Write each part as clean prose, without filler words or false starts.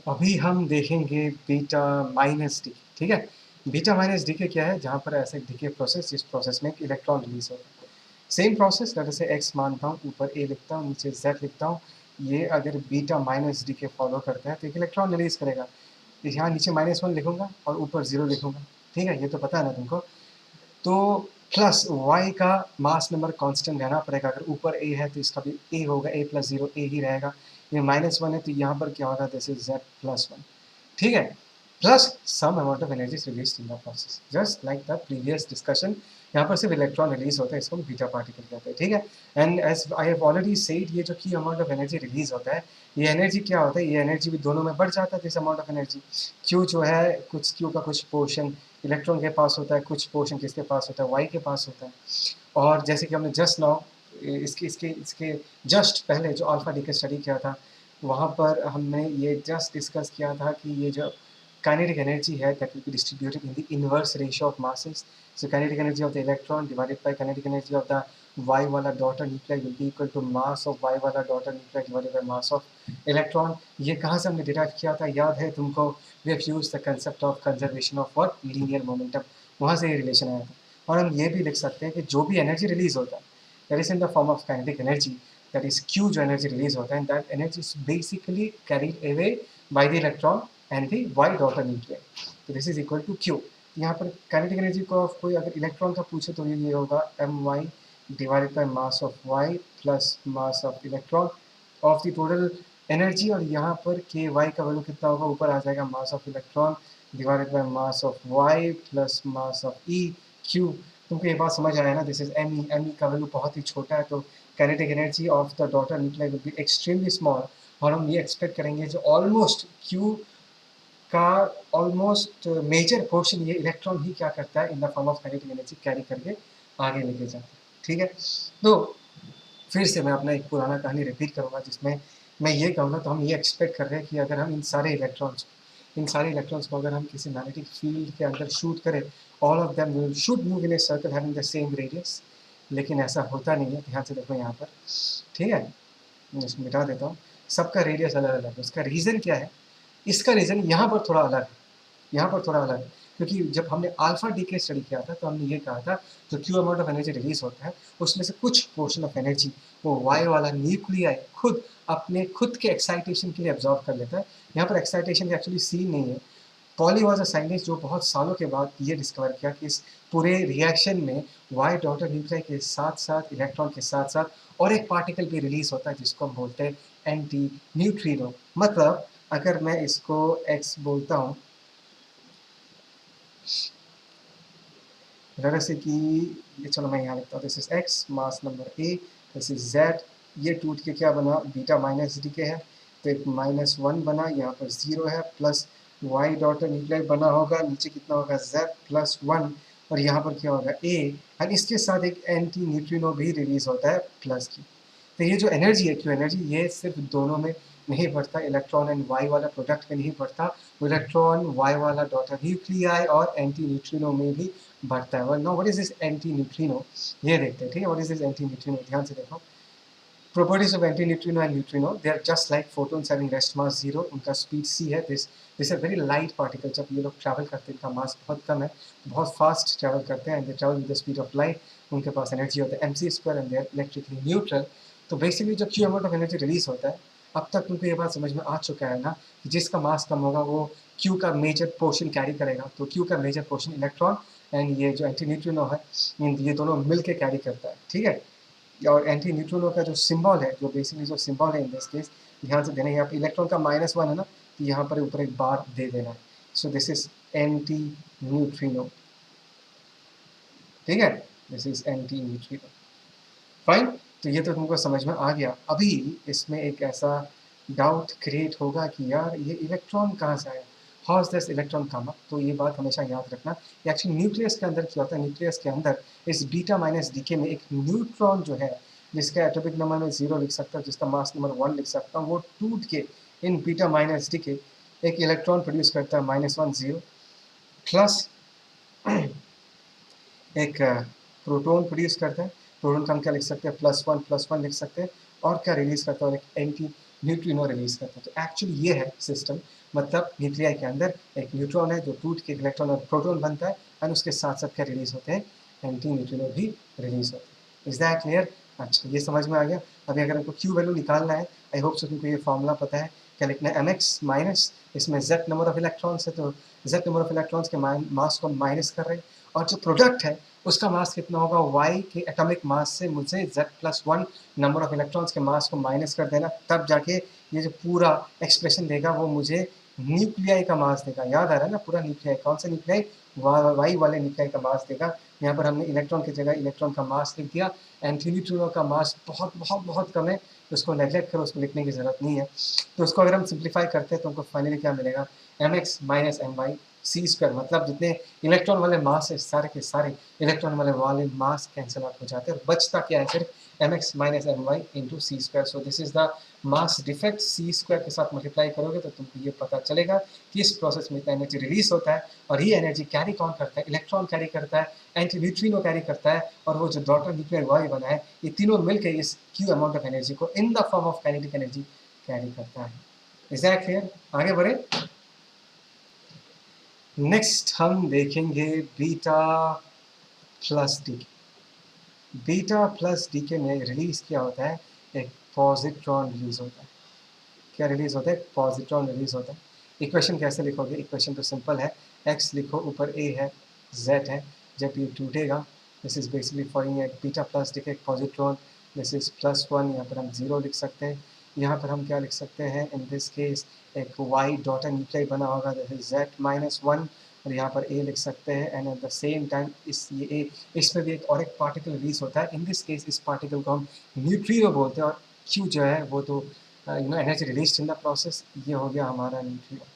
अभी हम देखेंगे बीटा माइनस डी। ठीक है, बीटा माइनस डी के क्या है, जहाँ पर ऐसा एक डीके प्रोसेस, जिस प्रोसेस में एक इलेक्ट्रॉन रिलीज होता है। सेम प्रोसेस, जैसे एक्स मानता हूँ, ऊपर ए लिखता हूँ, नीचे जेड लिखता हूँ। ये अगर बीटा माइनस डी के फॉलो करता है तो एक इलेक्ट्रॉन रिलीज करेगा। यहाँ नीचे -1 लिखूंगा और ऊपर 0 लिखूंगा। ठीक है, ये तो पता है ना तुमको। तो प्लस वाई का मास नंबर कांस्टेंट रहना पड़ेगा। अगर ऊपर ए है तो इसका भी ए होगा, ए प्लस 0 ए ही रहेगा। ये -1 है तो यहाँ पर क्या होगा, दिस इज z+1। ठीक है, plus some amount of energy release in the process, just like the previous discussion. यहाँ पर सिर्फ इलेक्ट्रॉन रिलीज होता है, इसको हम बीटा पार्टिकल कहते हैं। ठीक है, and as I have already said, ये जो की अमाउंट ऑफ एनर्जी रिलीज होता है, ये एनर्जी क्या होता है, ये एनर्जी भी दोनों में बढ़ जाता है। This amount of energy Q जो है, कुछ क्यू का कुछ पोर्शन इलेक्ट्रॉन के पास होता है, कुछ पोर्शन किसके पास होता है, वाई के पास होता है। और जैसे कि हमने जस्ट नाउ इसके इसके इसके जस्ट पहले जो अल्फा डी का स्टडी किया था, वहाँ पर हमने ये जस्ट डिस्कस किया था कि ये जो काइनेटिक एनर्जी है, that will be distributed in the inverse ratio of masses. So kinetic energy of the electron divided by kinetic energy of the Y वाला daughter nuclear will be equal to mass of Y वाला daughter nuclear divided by mass of electron. ये कहाँ से हमने derive किया था, याद है तुमको? We have used the concept of conservation of what, linear momentum. वहाँ से ये रिलेशन आया था। और हम ये भी लिख सकते हैं कि जो भी एनर्जी रिलीज होता है, that is in the form of kinetic energy, that is Q, जो एनर्जी रिलीज होता है, that energy is basically carried away by the electron and the Y daughter nuclear. तो this is equal to Q. यहाँ पर kinetic energy को कोई अगर electron का पूछे तो ये होगा my divided by mass of y plus mass of electron of the total energy. और यहाँ पर के वाई का वैल्यू कितना होगा, ऊपर आ जाएगा मास of electron divided by mass of y plus mass of E Q. तुमको ये बात समझ आया ना? दिस इज एम ई का वैल्यू बहुत ही छोटा है, तो kinetic energy of the daughter nuclear will be extremely small. और हम ये एक्सपेक्ट करेंगे जो ऑलमोस्ट क्यू का ऑलमोस्ट मेजर पोर्शन ये इलेक्ट्रॉन ही क्या करता है, इन the form of kinetic energy carry करके आगे लेके जाता है। ठीक है, तो फिर से मैं अपना एक पुराना कहानी रिपीट करूँगा, जिसमें मैं ये कहूँगा, तो हम ये एक्सपेक्ट कर रहे हैं कि अगर हम इन सारे इलेक्ट्रॉन्स को अगर हम किसी मैग्नेटिक फील्ड के अंदर शूट करें, all of them will should move in a circle having the same radius. लेकिन ऐसा होता नहीं है, ध्यान से देखो यहाँ पर। ठीक है, मैं इसको मिटा देता हूँ। सबका रेडियस अलग अलग है। उसका रीज़न क्या है? इसका रीज़न यहाँ पर थोड़ा अलग है, यहाँ पर थोड़ा अलग है। क्योंकि जब हमने अल्फा डी के स्टडी किया था, तो हमने ये कहा था जो Q amount of energy release होता है, उसमें से कुछ पोर्शन ऑफ एनर्जी वो वाई वाला न्यूक्लियाई खुद अपने खुद के एक्साइटेशन के लिए एब्जॉर्ब कर लेता है। यहाँ पर एक्साइटेशन एक्चुअली सीन नहीं है। पॉली वॉज अ साइंटिस्ट जो बहुत सालों के बाद ये डिस्कवर किया कि इस पूरे रिएक्शन में वाई डॉटर न्यूक्लियाई के साथ साथ, इलेक्ट्रॉन के साथ साथ और एक पार्टिकल भी रिलीज होता है, जिसको हम बोलते हैं एंटी न्यूट्रिनो। मतलब अगर मैं इसको एक्स बोलता हूँ, जैसे कि ये, चलो मैं यहाँ लिखता हूँ, this is x, mass number A, this is Z. ये टूट के क्या बना, बीटा माइनस डी के है, तो एक -1 बना, यहाँ पर 0 है, प्लस वाई डॉटर न्यूक्लियर बना होगा, नीचे कितना होगा, z+1, और यहाँ पर क्या होगा, ए। और इसके साथ एक एंटी न्यूट्रिनो भी रिलीज होता है प्लस की। तो ये जो एनर्जी है, क्यू एनर्जी, ये सिर्फ दोनों में नहीं बढ़ता, इलेक्ट्रॉन एंड वाई वाला प्रोडक्ट में नहीं बढ़ता, इलेक्ट्रॉन वाई वाला डॉटर न्यूक्लियाई और एंटी न्यूट्रिनो में भी बढ़ता है। No, what is this antineutrino, ये देखते हैं। ठीक है, what is this antineutrino, ध्यान से देखो। Properties of antineutrino and neutrino, they are just like photons having rest mass 0, उनका स्पीड c है। This are very light particle. जब ये लोग ट्रैवल करते हैं, इनका मास बहुत कम है, बहुत फास्ट ट्रैवल करते हैं, and they travel with the speed of light. उनके पास एनर्जी होता है mc² and they are electrically neutral. तो बेसिकली जो Q amount of energy release होता है, अब तक तुमको ये बात समझ में आ चुका है ना, कि जिसका मास कम होगा वो क्यू का मेजर पोर्शन कैरी करेगा। तो क्यू का मेजर पोर्शन इलेक्ट्रॉन एंड ये जो एंटी न्यूट्रिनो है, ये दोनों मिल के कैरी करता है। ठीक है, और एंटी न्यूट्रिनो का जो सिंबल है, जो बेसिकली जो सिंबल है इन दिस केस, ध्यान से देना, यहाँ पे इलेक्ट्रॉन का -1 है ना, तो यहाँ पर ऊपर एक बार दे देना है। सो दिस इज एंटी न्यूट्रिनो। ठीक है, this is anti neutrino. Fine, तो ये तो तुमको समझ में आ गया। अभी इसमें एक ऐसा डाउट क्रिएट होगा कि यार ये इलेक्ट्रॉन कहाँ से आया, how is this electron come up. तो ये बात हमेशा याद रखना, एक्चुअली न्यूक्लियस के अंदर क्या होता है, न्यूक्लियस के अंदर इस बीटा माइनस डीके में एक न्यूट्रॉन जो है, जिसका एटॉमिक नंबर में 0 लिख सकता हूँ, जिसका मास नंबर 1 लिख सकता हूँ, वो टूट के इन बीटा माइनस डीके एक इलेक्ट्रॉन प्रोड्यूस करता है, -1 0, प्लस एक प्रोटॉन प्रोड्यूस करता है। प्रोटॉन का हम क्या लिख सकते हैं, +1 +1 लिख सकते हैं। और क्या रिलीज करता है, एक एंटी न्यूट्रिनो रिलीज करता है। तो एक्चुअली ये है सिस्टम, मतलब न्यूक्लियाई के अंदर एक न्यूट्रॉन है जो टूट के इलेक्ट्रॉन और प्रोटॉन बनता है, और उसके साथ साथ क्या रिलीज होते हैं, एंटी न्यूट्रिनो भी रिलीज होते हैं। Is that clear? अच्छा, ये समझ में आ गया। अभी अगर हमको क्यू वैल्यू निकालना है, आई होप सो तुमको ये फॉर्मूला पता है, क्या लिखना है, mx माइनस इसमें z नंबर ऑफ इलेक्ट्रॉन्स है, तो z नंबर ऑफ इलेक्ट्रॉन्स के मास को माइनस कर रहे हैं, और जो प्रोडक्ट है उसका मास कितना होगा, y के एटॉमिक मास से मुझे z+1 नंबर ऑफ इलेक्ट्रॉन्स के मास को माइनस कर देना, तब जाके ये जो पूरा एक्सप्रेशन देगा वो मुझे न्यूक्लियाई का मास देगा। याद आ रहा है ना, पूरा न्यूक्लियाई, कौन सा न्यूक्लियाई, वाई वाले न्यूक्लियाई का मास देगा। यहाँ पर हमने इलेक्ट्रॉन की जगह इलेक्ट्रॉन का मास लिख दिया, एंटी न्यूट्रिनो का मास बहुत बहुत बहुत कम है, उसको नेगलेक्ट करो, उसको लिखने की ज़रूरत नहीं है। तो उसको अगर हम सिंप्लीफाई करते हैं तो हमको फाइनली क्या मिलेगा, mx minus my C square, मतलब जितने इलेक्ट्रॉन वाले मास है सारे के सारे इलेक्ट्रॉन वाले मास कैंसिल आउट हो जाते हैं, और बचता क्या है, सिर्फ mx minus my into C square. So this is the mass defect. C square के साथ मल्टीप्लाई करोगे तो तुमको ये पता चलेगा कि इस प्रोसेस में इतना एनर्जी रिलीज होता है, और ये एनर्जी कैरी कौन करता है, इलेक्ट्रॉन कैरी करता है, एंटी न्यूट्रिनो कैरी करता है, और वो जो डॉटर न्यूक्लियर वाई बना है, ये तीनों मिलकर इस क्यू अमाउंट ऑफ एनर्जी को इन the form of kinetic energy carry करता है। Is that clear? आगे बढ़े। नेक्स्ट हम देखेंगे beta plus D. Beta plus D के में रिलीज क्या होता है, एक पॉजिट्रॉन रिलीज होता है। क्या रिलीज होता है, पॉजिट्रॉन रिलीज होता है। इक्वेशन कैसे लिखोगे, इक्वेशन तो सिंपल है, x लिखो, ऊपर a है, z है, जब ये टूटेगा, दिस इज बेसिकली फॉरिंग एक बीटा प्लस डी के एक पॉजिट्रॉन, दिस इज +1, यहाँ पर हम 0 लिख सकते हैं। यहाँ पर हम क्या लिख सकते हैं, इन दिस केस एक y डॉटर न्यूक्लियाई बना होगा, दिस इज z-1, और यहाँ पर a लिख सकते हैं, and at the same time इस ये a, इसमें भी एक और एक पार्टिकल रिलीज होता है। इन दिस केस इस पार्टिकल को हम न्यूट्रिनो बोलते हैं, और q जो है वो तो energy release in the process, ये हो गया हमारा न्यूट्रिनो।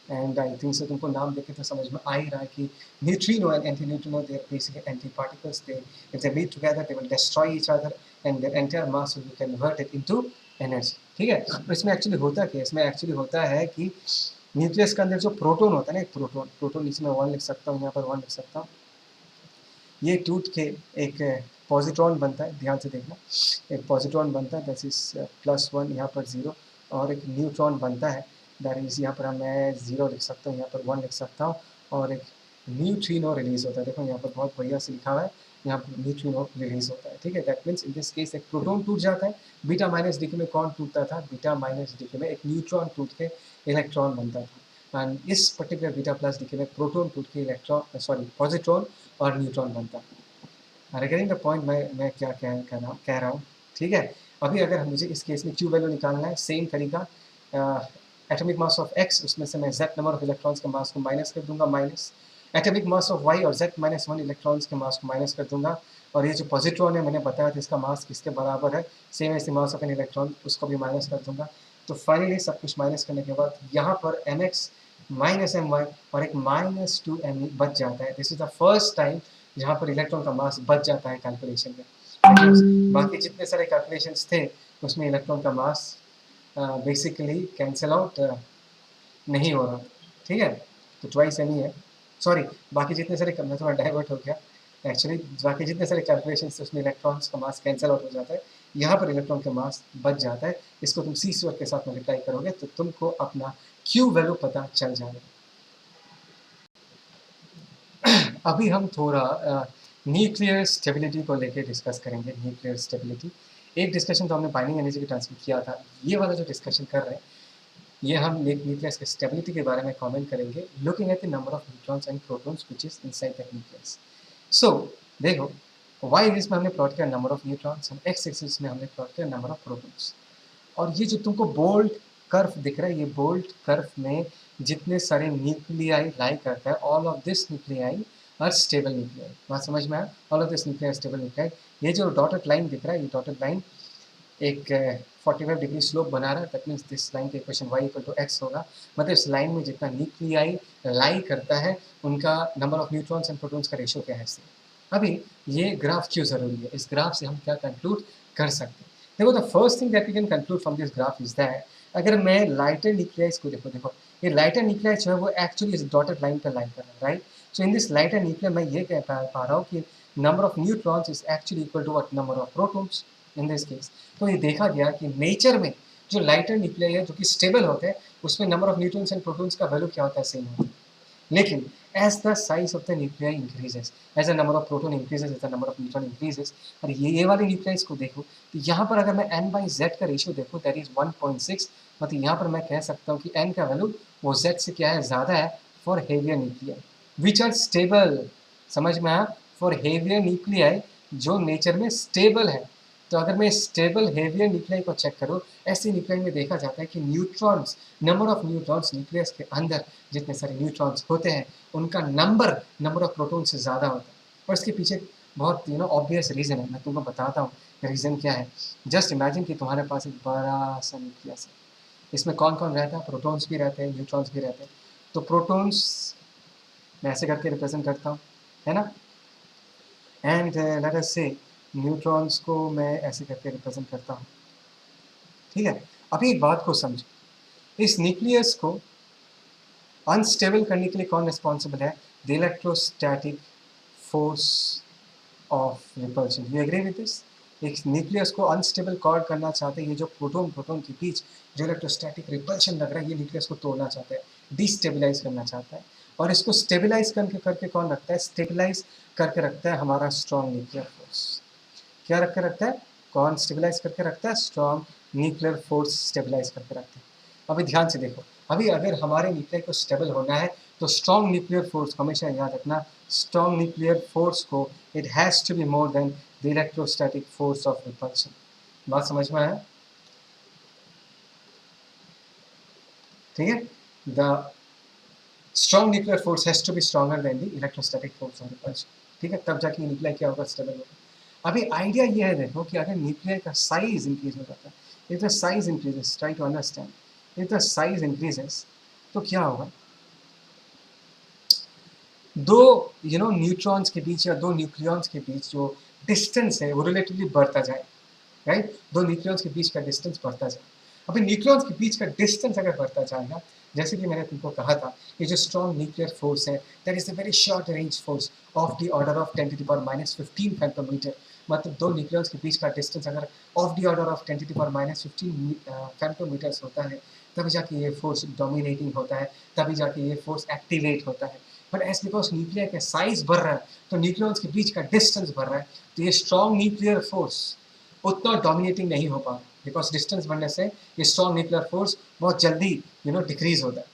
एंड आई थिंक से तुमको नाम देखे तो समझ में आ ही रहा है कि neutrino and antineutrino, they are basically antiparticles, they if they meet together they will destroy each other, and their entire mass will be converted into energy. ठीक है, तो इसमें एक्चुअली होता क्या है, इसमें एक्चुअली होता है कि न्यूक्लियस के अंदर जो प्रोटॉन होता है ना, एक प्रोटॉन नीचे में 1 लिख सकता हूँ, यहाँ पर 1 लिख सकता हूँ, ये टूट के एक पॉजिट्रॉन बनता है, ध्यान से देखना, एक पॉजिट्रॉन बनता है, दैट इज +1, यहाँ पर 0, और एक न्यूट्रॉन बनता है, दैट इज यहाँ पर मैं 0 लिख सकता हूँ, यहाँ पर 1 लिख सकता हूँ, और एक न्यूट्रिनो रिलीज होता है। देखो यहाँ पर बहुत बढ़िया से लिखा हुआ है, यहाँ पर न्यूट्रिनो रिलीज होता है। ठीक है, that means in this case एक प्रोटॉन टूट जाता है। बीटा माइनस डी में कौन टूटता था, बीटा माइनस डी में एक न्यूट्रॉन टूट के इलेक्ट्रॉन बनता था, एंड इस पर्टिकुलर बीटा प्लस डी में प्रोटॉन टूट के इलेक्ट्रॉन, सॉरी, पॉजिट्रॉन और न्यूट्रॉन बनता है। गेटिंग द पॉइंट, मैं क्या कह रहा हूँ। ठीक है, अभी अगर मुझे इस केस में क्यू वैल्यू निकालना है, सेम तरीका, एटॉमिक मास ऑफ x, उसमें से मैं z नंबर ऑफ इलेक्ट्रॉन्स के मास को माइनस कर दूंगा, minus atomic mass of y और z-1 इलेक्ट्रॉन्स के मास को माइनस कर दूंगा, और ये जो पॉजिट्रॉन है मैंने बताया था इसका मास किसके बराबर है, सेम ऐसे मास ऑफ एन इलेक्ट्रॉन, उसको भी माइनस कर दूंगा। तो फाइनली सब कुछ माइनस करने के बाद यहाँ पर mx माइनस my और एक -2m बच जाता है। This is the first time जहाँ पर इलेक्ट्रॉन का मास बच जाता है कैलकुलेशन में। बाकी जितने सारे कैलकुलेशंस थे उसमें इलेक्ट्रॉन का मास बेसिकली कैंसिल आउट नहीं हो रहा। ठीक है, तो ट्वाइस एम ही है, सॉरी, बाकी जितने सारे, मैं थोड़ा डाइवर्ट हो गया, एक्चुअली बाकी जितने सारे कैलकुलेशन थे उसमें इलेक्ट्रॉन्स का मास कैंसिल आउट हो जाता है, यहाँ पर इलेक्ट्रॉन का मास बच जाता है। इसको तुम सी स्क्वायर के साथ मल्टीप्लाई करोगे तो तुमको अपना क्यू वैल्यू पता चल जाएगा। अभी हम थोड़ा न्यूक्लियर स्टेबिलिटी को लेकर डिस्कस करेंगे। न्यूक्लियर स्टेबिलिटी, एक डिस्कशन तो हमने बाइंडिंग एनर्जी की ट्रांसमिट किया था, ये वाला जो डिस्कशन कर रहे हैं ये हम न्यूक्लियस के स्टेबिलिटी के बारे में कमेंट करेंगे, looking at the number of neutrons and protons which is inside the nucleus. So देखो, वाई एक्सिस में हमने प्लॉट किया नंबर ऑफ न्यूट्रॉन्स, और एक्स एक्सिस में हमने प्लॉट किया नंबर ऑफ प्रोटॉन्स, और ये जो तुमको बोल्ड कर्व दिख रहा है, ये बोल्ड कर्व में जितने सारे न्यूक्लियाई लाई करता है, all of this nuclei are stable nuclei. बात समझ में आया, all of this nuclei stable nuclei. ये जो डॉटेड लाइन दिख रहा है, ये डॉटेड लाइन एक 45 डिग्री स्लोप बना रहा है, दैट मीन्स दिस लाइन के equation y equal to x होगा, मतलब इस लाइन में जितना न्यूक्लियाई लाई करता है उनका number of neutrons and protons का रेशियो क्या है इससे। अभी ये ग्राफ क्यों ज़रूरी है, इस ग्राफ से हम क्या कंक्लूड कर सकते हैं। देखो, the first thing that we can conclude from this graph is that, अगर मैं लाइटर न्यूक्लियाइज को देखो, ये लाइटर न्यूक्लियाइज जो है वो एक्चुअली इस डॉटेड लाइन पर लाइन कर रहा है, right. So in this lighter nuclear मैं ये कह पा रहा हूँ कि number of neutrons is actually equal to what, number of protons. In this case. तो ये देखा गया कि नेचर में जो लाइटर न्यूक्लियाई है जो कि स्टेबल होते हैं उसमें number of neutrons and protons का वैल्यू क्या होता है, सेम होता है। लेकिन as the size of the nuclei increases, as the number of proton increases, as the number of neutron increases, और ये वाले न्यूक्लियस को देखो तो यहाँ पर अगर मैं n by z का रेशियो देखूँ दैट इज 1.6, मतलब यहाँ पर मैं कह सकता हूँ कि n का वैल्यू वो z से क्या है, ज़्यादा है for heavier nuclei which are stable. समझ में आया, फॉर हेवियर न्यूक्लियाई जो नेचर में स्टेबल है। तो अगर मैं स्टेबल हेवियर न्यूक्लियाई को चेक करूँ, ऐसे न्यूक्लियाई में देखा जाता है कि neutrons, number of neutrons nucleus के अंदर जितने सारे न्यूट्रॉन्स होते हैं उनका नंबर ऑफ प्रोटॉन से ज़्यादा होता है। और इसके पीछे बहुत ऑब्वियस रीज़न है, मैं तुमको बताता हूँ रीज़न क्या है। जस्ट इमेजिन कि तुम्हारे पास एक बड़ा सा न्यूक्लियस है, इसमें कौन कौन रहता है, प्रोटॉन्स भी रहते हैं, न्यूट्रॉन्स भी रहते हैं। तो प्रोटॉन्स मैं ऐसे करके रिप्रेजेंट करता हूँ, है ना, एंड लेट अस से न्यूट्रॉन्स को मैं ऐसे करके रिप्रेजेंट करता हूँ, ठीक है। अभी एक बात को समझो, इस न्यूक्लियस को अनस्टेबल करने के लिए कौन रिस्पॉन्सिबल है, the electrostatic force of repulsion. You agree with this? एक न्यूक्लियस को अनस्टेबल कॉर्ड करना चाहते हैं, ये जो प्रोटॉन प्रोटॉन के बीच जो इलेक्ट्रोस्टैटिक रिपल्शन लग रहा है, ये न्यूक्लियस को तोड़ना चाहता है, डिस्टेबलाइज करना चाहता है। और इसको स्टेबलाइज करके करके कौन रखता है, स्टेबलाइज करके रखता है हमारा स्ट्रॉन्ग न्यूक्लियर फोर्स। क्या रख के रखता है, कौन स्टेबलाइज करके रखता है, स्ट्रॉन्ग न्यूक्लियर फोर्स स्टेबलाइज करके रखता है। अभी ध्यान से देखो, अभी अगर हमारे न्यूक्लियर को स्टेबल होना है तो स्ट्रॉन्ग न्यूक्लियर फोर्स, हमेशा याद रखना, स्ट्रॉन्ग न्यूक्लियर फोर्स को it has to be more than the electrostatic force of repulsion. बात समझ में आया? ठीक है, the strong nuclear force has to be stronger than the electrostatic force of repulsion, ठीक है, तब जाके न्यूक्लियर क्या होगा, स्टेबल होगा। अभी आइडिया ये है देखो कि अगर न्यूक्लियर का साइज इंक्रीज हो जाता है, if the size increases, try to understand, if the size increases तो क्या होगा, दो न्यूट्रॉन्स के बीच या दो न्यूक्लियॉन्स के बीच जो डिस्टेंस है वो रिलेटिवली बढ़ता जाए, राइट, दो न्यूक्लियॉन्स के बीच का डिस्टेंस बढ़ता जाए। अभी न्यूक्लियॉन्स के बीच का डिस्टेंस अगर बढ़ता जाएगा, जैसे कि मैंने तुमको कहा था, ये जो स्ट्रॉन्ग न्यूक्लियर फोर्स है that is a very short range force of the order of 10⁻⁻15 फेम्टोमीटर। मतलब दो न्यूक्लियॉन्स के बीच का डिस्टेंस अगर ऑफ द ऑर्डर ऑफ 10⁻⁻15 फेम्टोमीटर्स होता है, तभी जाके ये फोर्स डोमिनेटिंग होता है, तभी जाके ये फोर्स एक्टिवेट होता है। बट एज बिकॉज न्यूक्लियर का साइज बढ़ रहा है तो न्यूक्लियॉन्स के बीच का डिस्टेंस बढ़ रहा है, तो ये स्ट्रॉन्ग न्यूक्लियर फोर्स उतना डोमिनेटिंग नहीं हो पा रहा, बिकॉज डिस्टेंस बढ़ने से ये स्ट्रॉन्ग न्यूक्लियर फोर्स बहुत जल्दी डिक्रीज होता है।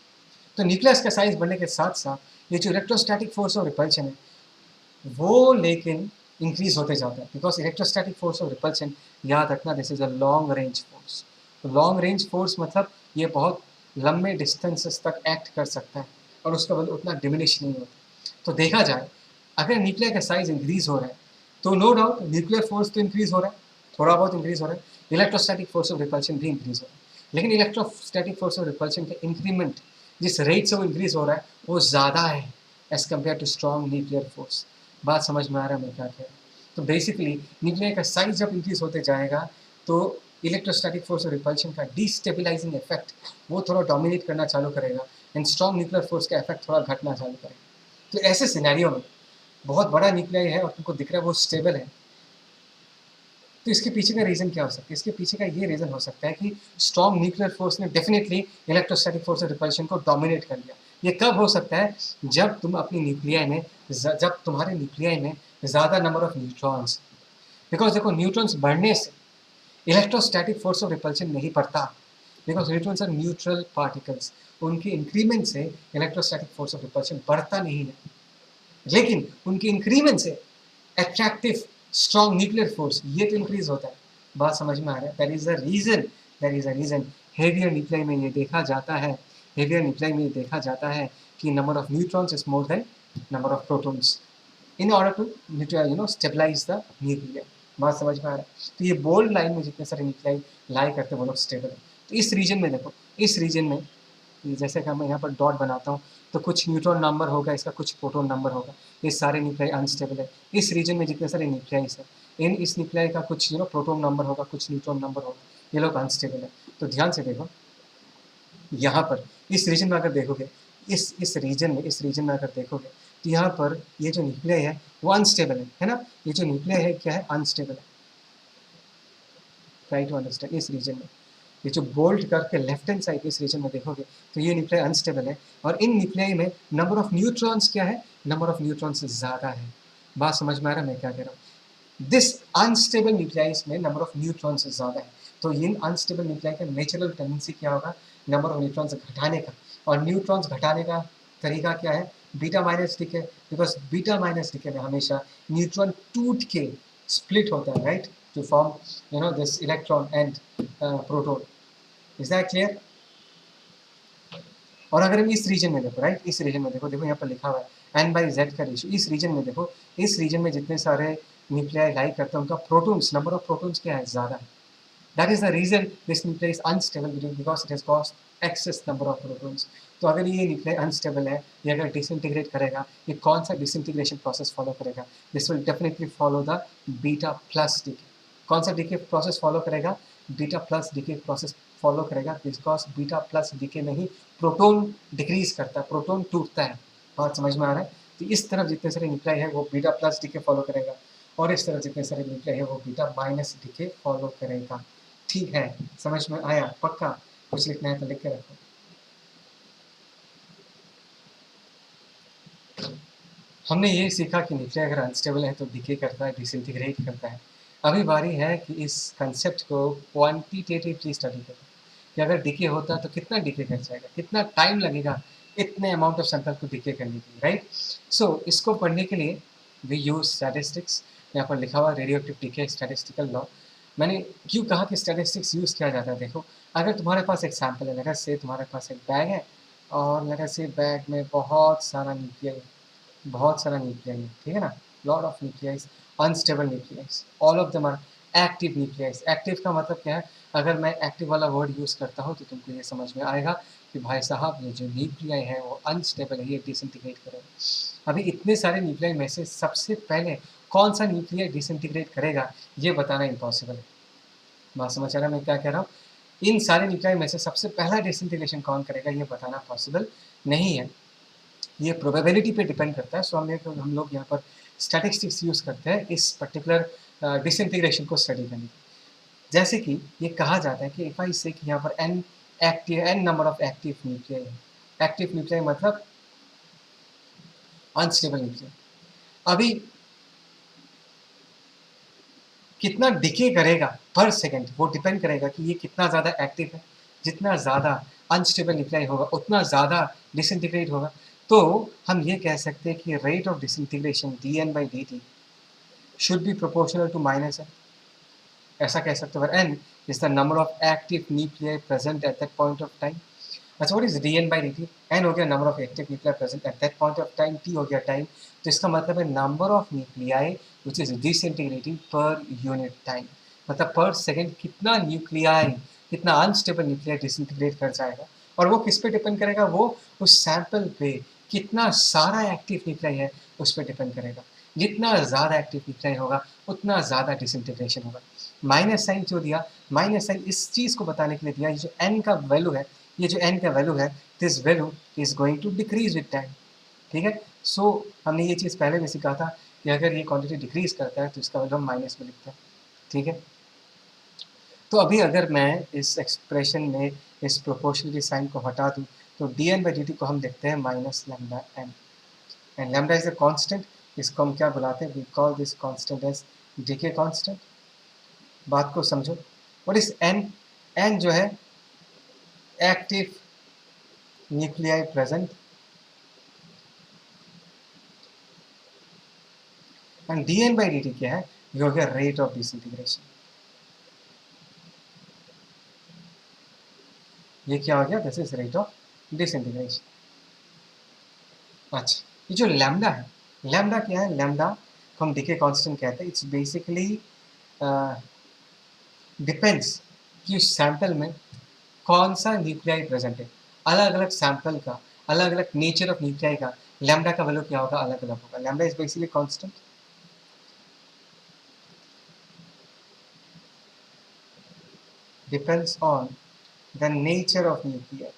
तो न्यूक्लियस का साइज बढ़ने के साथ साथ ये जो इलेक्ट्रोस्टैटिक फोर्स ऑफ रिपल्शन है वो लेकिन इंक्रीज होते जाता है, because electrostatic force of repulsion, याद रखना, this is a long range force. तो लॉन्ग रेंज फोर्स मतलब ये बहुत लंबे डिस्टेंसेस तक एक्ट कर सकता है और उसका बल उतना डिमिनिश नहीं होता। तो देखा जाए अगर न्यूक्लियर का साइज इंक्रीज हो रहा है तो नो डाउट न्यूक्लियर फोर्स तो इंक्रीज हो रहा है, थोड़ा बहुत इंक्रीज हो रहा है, इलेक्ट्रोस्टैटिक फोर्स ऑफ रिपल्शन भी इंक्रीज हो रहा है। लेकिन इलेक्ट्रोस्टैटिक फोर्स ऑफ रिपल्शन का इंक्रीमेंट जिस रेट से वो इंक्रीज हो रहा है वो ज़्यादा है as compared to strong nuclear force. बात समझ में आ रहा है मैं क्या कह रहा हूँ? तो बेसिकली न्यूक्लियर का साइज जब इंक्रीज होते जाएगा तो इलेक्ट्रोस्टैटिक फोर्स ऑफ रिपल्शन का डिस्टेबलाइजिंग इफेक्ट वो थोड़ा डोमिनेट करना चालू करेगा एंड स्ट्रॉन्ग न्यूक्लियर फोर्स का इफेक्ट थोड़ा घटना चालू करेगा। तो ऐसे सिनेरियो में बहुत बड़ा न्यूक्लियर है और तुमको दिख रहा है वो स्टेबल है, तो इसके पीछे का रीज़न क्या हो सकता है? इसके पीछे का ये रीज़न हो सकता है कि स्ट्रॉन्ग न्यूक्लियर फोर्स ने definitely electrostatic force of repulsion को डोमिनेट कर लिया। ये कब हो सकता है? जब तुम अपनी न्यूक्लियाई में जब तुम्हारे न्यूक्लियाई में ज़्यादा नंबर ऑफ न्यूट्रॉन्स, बिकॉज देखो न्यूट्रॉन्स बढ़ने से इलेक्ट्रोस्टैटिक फोर्स ऑफ रिपल्शन नहीं पड़ता, because neutrons are neutral particles, उनके इंक्रीमेंट से इलेक्ट्रोस्टैटिक फोर्स ऑफ रिपल्शन बढ़ता नहीं है, लेकिन उनके इंक्रीमेंट से अट्रैक्टिव स्ट्रॉन्ग न्यूक्लियर फोर्स ये तो इंक्रीज होता है। बात समझ में आ रहा है? That is a reason heavier nuclei में ये देखा जाता है, हेवियर न्यूक्लियाई में ये देखा जाता है कि number of neutrons is more than number of protons in order to stabilize the nuclear. बात समझ में आ रहा है? तो ये बोल्ड लाइन में जितने सारे न्यूक्लियाई लाई करते हैं वो लोग स्टेबल है। तो इस रीजन में देखो, इस रीजन में जैसे कि मैं यहाँ पर डॉट बनाता हूँ तो कुछ न्यूट्रॉन नंबर होगा, इसका कुछ प्रोटॉन नंबर होगा, ये सारे न्यूक्लियाई अनस्टेबल है। इस रीजन में जितने सारे न्यूक्लियाइस है इस न्यूक्लियाई का कुछ प्रोटॉन नंबर होगा, कुछ न्यूट्रॉन नंबर होगा, ये लोग अनस्टेबल है। तो ध्यान से देखो यहाँ पर इस रीजन में अगर देखोगे, इस रीजन में अगर देखोगे तो यहाँ पर ये जो न्यूक्लियाई है वो अनस्टेबल है ना, ये जो न्यूक्लियाई है क्या है, अनस्टेबल है। ट्राई टू अंडरस्टैंड इस रीजन में, ये जो बोल्ड करके लेफ्ट हैंड साइड इस रीजन में देखोगे तो ये न्यूक्लियाई अनस्टेबल है, और इन न्यूक्लियाई में नंबर ऑफ न्यूट्रॉन्स क्या है, नंबर ऑफ न्यूट्रॉन्स ज़्यादा है। बात समझ में आ रहा है मैं क्या कह रहा हूँ? दिस अनस्टेबल न्यूक्लियाइज में नंबर ऑफ न्यूट्रॉन्स ज़्यादा है, तो इन अनस्टेबल न्यूक्लियाई का नेचुरल टेंडेंसी क्या होगा, नंबर ऑफ न्यूट्रॉन्स घटाने का, और न्यूट्रॉन्स घटाने का तरीका क्या है, beta minus decay, because beta minus decay में हमेशा न्यूट्रॉन टूट के स्प्लिट होता है, right, to form this electron and proton. Is that clear? और अगर हम इस रीजन में देखो, राइट, इस रीजन में देखो, देखो यहाँ पर लिखा हुआ है n/z का रेशियो, इस रीजन में देखो, इस रीजन में जितने सारे न्यूक्लियाई लाई करते हैं उनका प्रोटॉन्स, नंबर ऑफ प्रोटॉन्स क्या है, ज़्यादा है। That is the reason this nuclei is unstable, because it has cost excess number of protons. तो अगर ये न्यूक्लियाई अनस्टेबल है, ये अगर डिसइंटीग्रेट करेगा, ये कौन सा डिसइंटीग्रेशन प्रोसेस फॉलो करेगा, this will definitely follow the beta plus decay. कौन सा डीके प्रोसेस फॉलो करेगा, beta plus decay process follow करेगा, बिकॉज बीटा प्लस डीके में ही प्रोटॉन डिक्रीज करता है, प्रोटॉन टूटता है। बात समझ में आ रहा है? तो इस तरफ जितने सारे न्यूक्लियाई है वो बीटा प्लस डीके फॉलो करेगा, और इस तरफ जितने सारे न्यूक्लियाई है वो बीटा माइनस डीके फॉलो करेगा। ठीक है, समझ में आया? पक्का? कुछ लिखना है तो लिख के रखो। हमने ये सीखा कि न्यूक्लियाई अगर अनस्टेबल है तो डिके करता है, डिसइंटीग्रेट करता है। अभी बारी है कि इस कंसेप्ट को क्वांटिटेटिवली स्टडी करें कि अगर डिके होता तो कितना डिके कर जाएगा, कितना टाइम लगेगा इतने अमाउंट ऑफ सैंपल को डिके करने के लिए, राइट। सो इसको पढ़ने के लिए वी यूज स्टैटिस्टिक्स। यहाँ पर लिखा हुआ radio active decay statistical law. मैंने क्यों कहा कि स्टैटिस्टिक्स यूज़ किया जाता है, देखो अगर तुम्हारे पास एक सैंपल है, लेट्स से तुम्हारे पास एक बैग है, और लेट्स से बैग में बहुत सारा न्यूक्लियाई, बहुत सारा न्यूक्लियाई है, ठीक है ना, lot of nuclides, unstable nuclides, all of them are active nuclides. Active का मतलब क्या है, अगर मैं एक्टिव वाला वर्ड यूज़ करता हूँ तो तुमको ये समझ में आएगा कि भाई साहब ये जो न्यूक्लियाई है वो अनस्टेबल है, ये डिसइंटीग्रेट करेगा। अभी इतने सारे न्यूक्लियाई में से सबसे पहले कौन सा न्यूक्लियाई डिसइंटीग्रेट करेगा ये बताना इम्पॉसिबल है। बात समझ आ रहा है मैं क्या कह रहा हूँ? इन सारे न्यूक्लियाई में से सबसे पहला डिसइंटीग्रेशन कौन करेगा ये बताना पॉसिबल नहीं है, ये प्रोबेबिलिटी पे डिपेंड करता है। सो हम लोग यहाँ पर स्टैटिस्टिक्स यूज़ करते हैं इस पर्टिकुलर डिसइंटीग्रेशन को स्टडी करने के। जैसे कि ये कहा जाता है कि इफ आई से कि यहाँ पर N number of active nuclei है। एक्टिव न्यूक्लियाई मतलब अनस्टेबल न्यूक्लियाई। अभी कितना डिके करेगा पर सेकेंड वो डिपेंड करेगा कि ये कितना ज़्यादा एक्टिव है। जितना ज़्यादा अनस्टेबल न्यूक्लियाई होगा उतना ज़्यादा डिसइंटीग्रेट होगा। तो हम ये कह सकते हैं कि rate of disintegration dN/dt should be proportional to minus n। ऐसा कह सकते हो, n is the number of active nuclei present at that point of time। अच्छा, what is dN/dt? n हो गया number of active nuclei present at that point of time, t हो गया time। तो इसका मतलब है number of nuclei which is disintegrating per unit time। मतलब पर सेकेंड कितना न्यूक्लियाई, कितना अनस्टेबल न्यूक्लियाई डिसइंटीग्रेट कर जाएगा। और वो किस पे डिपेंड करेगा, वो उस सैंपल पे कितना सारा एक्टिव न्यूक्लियाई है उस पर डिपेंड करेगा। जितना ज़्यादा एक्टिव न्यूक्लियाई होगा उतना ज़्यादा डिसइंटीग्रेशन होगा। माइनस साइन जो दिया, माइनस साइन इस चीज़ को बताने के लिए दिया, ये जो n का वैल्यू है, ये जो n का वैल्यू है, this value is going to decrease with time. ठीक है, सो हमने ये चीज़ पहले भी सीखा था कि अगर ये क्वांटिटी डिक्रीज करता है तो इसका वैल्यू हम माइनस में लिखते हैं। ठीक है, तो अभी अगर मैं इस एक्सप्रेशन में इस प्रोपोर्शनलिटी साइन को हटा दूँ तो dN/dt को हम देखते हैं minus lambda n, and lambda is a constant. इसको हम क्या बुलाते हैं, we call this constant as decay constant. बात को समझो, और इस n जो है active nuclei present, and dN/dt क्या है, ये हो गया रेट ऑफ डिसइंटीग्रेशन। ये क्या हो गया, this is rate of disintegration. अच्छा, ये जो लैम्डा है, लैम्डा क्या है, लैम्डा को हम डीके कांस्टेंट कहते हैं। इट्स बेसिकली डिपेंड्स कि उस सैंपल में कौन सा न्यूक्लियाई प्रेजेंट है। अलग अलग सैंपल का, अलग अलग नेचर ऑफ न्यूक्लियाई का लैम्डा का वैल्यू क्या होगा, अलग अलग होगा। Lambda is basically constant, depends on the nature of nuclei.